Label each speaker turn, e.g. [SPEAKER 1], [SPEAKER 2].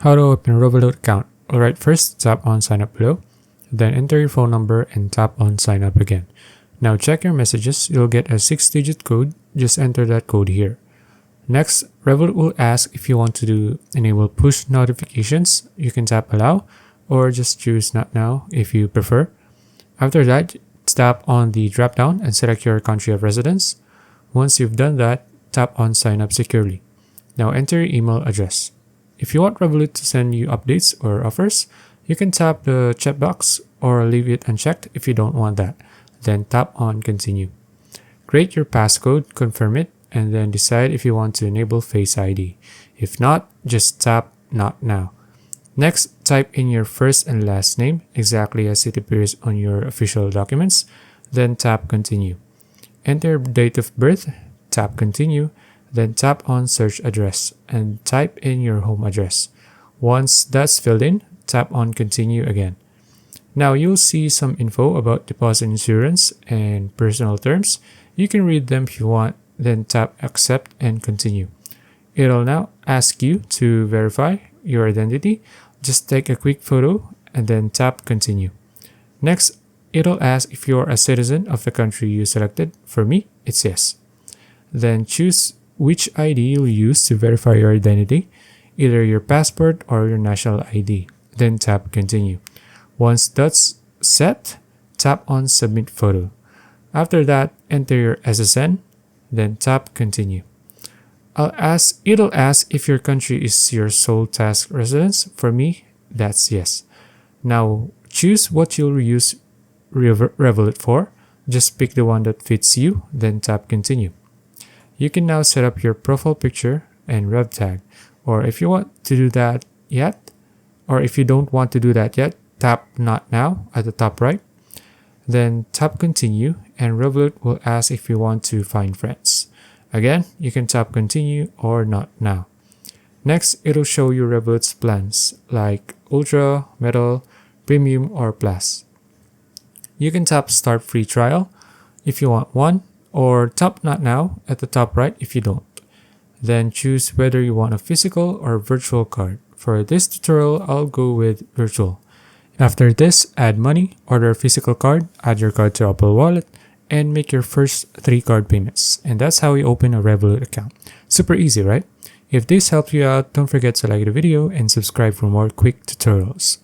[SPEAKER 1] How to open a Revolut account. Alright, first tap on sign up below, then enter your phone number and tap on sign up again. Now check your messages, you'll get a 6-digit code, just enter that code here. Next, Revolut will ask if you want to enable push notifications. You can tap allow or just choose not now if you prefer. After that, tap on the drop down and select your country of residence. Once you've done that, tap on sign up securely. Now enter your email address. If you want Revolut to send you updates or offers, you can tap the checkbox or leave it unchecked if you don't want that. Then tap on continue. Create your passcode, confirm it, and then decide if you want to enable Face ID. If not, just tap not now. Next, type in your first and last name exactly as it appears on your official documents, then tap continue. Enter date of birth, tap continue, then tap on search address and type in your home address. Once that's filled in, tap on continue again. Now you'll see some info about deposit insurance and personal terms. You can read them if you want, then tap accept and continue. It'll now ask you to verify your identity. Just take a quick photo and then tap continue. Next, it'll ask if you're a citizen of the country you selected. For me, it's yes. Then choose which ID you'll use to verify your identity, either your passport or your national ID. Then tap continue. Once that's set, tap on submit photo. After that, enter your SSN, then tap continue. It'll ask if your country is your sole task residence. For me, that's yes. Now choose what you'll use Revolut for. Just pick the one that fits you, then tap continue. You can now set up your profile picture and rev tag, or if you want to do that yet, or if you don't want to do that yet, tap not now at the top right. Then tap continue and Revolut will ask if you want to find friends. Again, you can tap continue or not now. Next, it'll show you Revolut's plans like Ultra, Metal, Premium, or Plus. You can tap start free trial if you want one, or tap not now at the top right if you don't. Then choose whether you want a physical or virtual card. For this tutorial, I'll go with virtual. After this, add money, order a physical card, add your card to Apple Wallet, and make your first 3 card payments. And that's how you open a Revolut account. Super easy, right? If this helped you out, don't forget to like the video and subscribe for more quick tutorials.